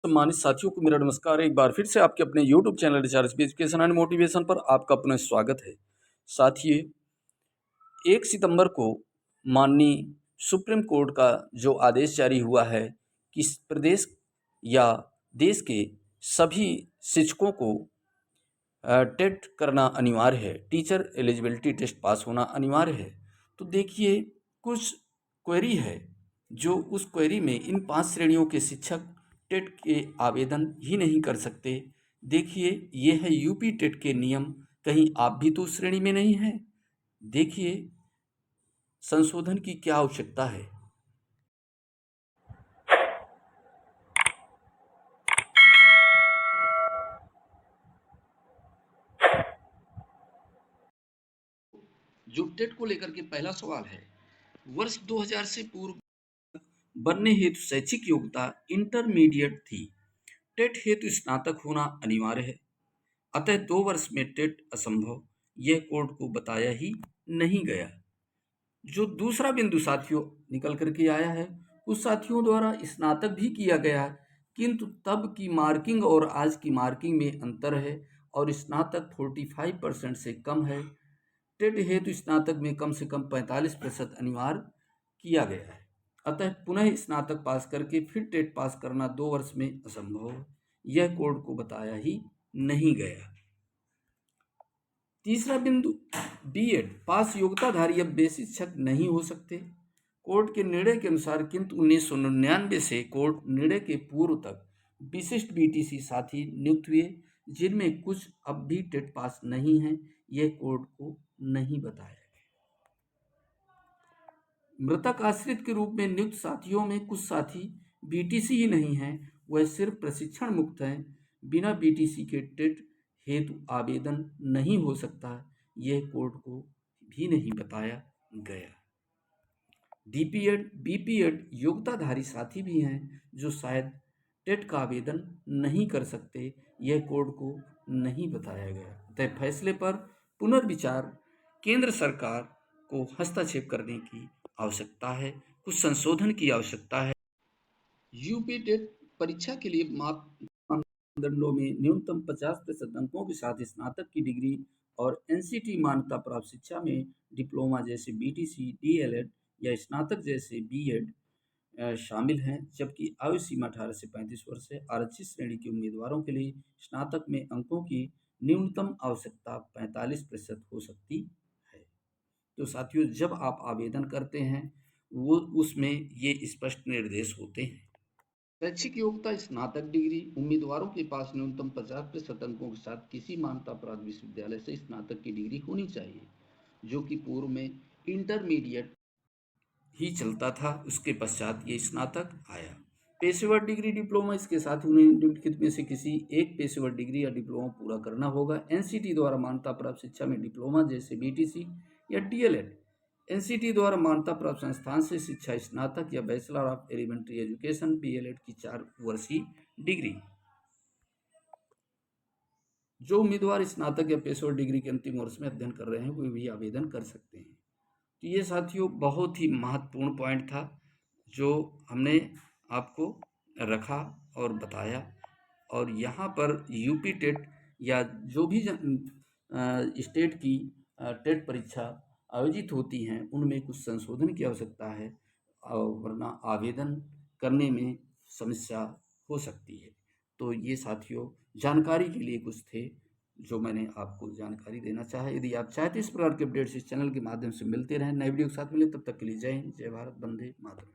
सम्मानित साथियों को मेरा नमस्कार। एक बार फिर से आपके अपने YouTube channel recharge education and motivation पर आपका पुनः स्वागत है। साथियों, 1 सितंबर को माननीय सुप्रीम कोर्ट का जो आदेश जारी हुआ है कि प्रदेश या देश के सभी शिक्षकों को टेट करना अनिवार्य है, टीचर एलिजिबिलिटी टेस्ट पास होना अनिवार्य है। तो देखिए, कुछ क्वेरी है, जो उस क्वेरी में इन 5 श्रेणियों के शिक्षक टेट के आवेदन ही नहीं कर सकते। देखिए, ये है यूपी टेट के नियम, कहीं आप भी तो उस श्रेणी में नहीं हैं। देखिए, संशोधन की क्या आवश्यकता है। जो टेट को लेकर के पहला सवाल है, वर्ष 2000 से पूर्व बनने हेतु शैक्षिक योग्यता इंटरमीडिएट थी। टेट हेतु स्नातक होना अनिवार्य है, अतः 2 वर्ष में टेट असंभव, यह कोर्ट को बताया ही नहीं गया। जो दूसरा बिंदु साथियों निकल करके आया है, कुछ साथियों द्वारा स्नातक भी किया गया है, किंतु तब की मार्किंग और आज की मार्किंग में अंतर है और स्नातक 45% से कम है। टेट हेतु स्नातक में कम से कम 45% अनिवार्य किया गया है, अतः पुनः स्नातक पास करके फिर टेट पास करना 2 वर्ष में असंभव है, यह कोर्ट को बताया ही नहीं गया। तीसरा बिंदु, बीएड पास योग्यताधारी अब बेसिक शिक्षक नहीं हो सकते। कोर्ट के निर्णय के अनुसार, किंतु 1999 से कोर्ट निर्णय के पूर्व तक विशिष्ट बीटीसी साथी नियुक्त हुए, जिनमें कुछ अब भी टेट पास नहीं है, यह कोर्ट को नहीं बताया गया। मृतक आश्रित के रूप में नियुक्त साथियों में कुछ साथी बीटीसी ही नहीं हैं, वह सिर्फ प्रशिक्षण मुक्त हैं, बिना बीटीसी के टेट हेतु आवेदन नहीं हो सकता, यह कोर्ट को भी नहीं बताया गया। डीपीएड बीपीएड योग्यताधारी साथी भी हैं, जो शायद टेट का आवेदन नहीं कर सकते, यह कोर्ट को नहीं बताया गया। अतः फैसले पर पुनर्विचार केंद्र सरकार को हस्तक्षेप करने की आवश्यकता है, कुछ संशोधन की आवश्यकता है। यूपी टेट परीक्षा के लिए मापदंडों में न्यूनतम 50% अंकों के साथ स्नातक की डिग्री और एनसीटी मान्यता प्राप्त शिक्षा में डिप्लोमा जैसे बीटीसी, डीएलएड या स्नातक जैसे बीएड शामिल हैं, जबकि आयु सीमा 18 से 35 वर्ष है। आरक्षित श्रेणी के उम्मीदवारों के लिए स्नातक में अंकों की न्यूनतम आवश्यकता 45% हो सकती है। तो साथियों, जब आप आवेदन करते हैं, वो उसमें ये स्पष्ट निर्देश होते हैं। शैक्षिक योग्यता स्नातक डिग्री, उम्मीदवारों के पास न्यूनतम 50% अंकों के साथ किसी मान्यता प्राप्त विश्वविद्यालय से स्नातक की डिग्री होनी चाहिए, जो कि पूर्व में इंटरमीडिएट ही चलता था, उसके पश्चात ये स्नातक आया। पेशेवर डिग्री डिप्लोमा, इसके साथ उन्हें निम्नलिखित में से किसी एक पेशेवर डिग्री या डिप्लोमा पूरा करना होगा। एनसीटी द्वारा मान्यता प्राप्त शिक्षा में डिप्लोमा जैसे बीटीसी या डीएलएड, एनसीटी द्वारा मान्यता प्राप्त संस्थान से शिक्षा स्नातक या bachelor of elementary education BElEd की 4 वर्षीय डिग्री। जो उम्मीदवार स्नातक या पेशेवर डिग्री के अंतिम वर्ष में अध्ययन कर रहे हैं, वे भी आवेदन कर सकते हैं। तो ये साथियों बहुत ही महत्वपूर्ण पॉइंट था, जो हमने आपको रखा और बताया। और यहाँ पर यूपी टेट या जो भी स्टेट की टेट परीक्षा आयोजित होती हैं, उनमें कुछ संशोधन की आवश्यकता है, वरना आवेदन करने में समस्या हो सकती है। तो ये साथियों जानकारी के लिए कुछ थे, जो मैंने आपको जानकारी देना चाहा। यदि आप चाहते इस प्रकार के अपडेट्स इस चैनल के माध्यम से मिलते रहें, नए वीडियो के साथ मिले, तब तक के लिए जय हिंद, जय भारत, वंदे मातरम।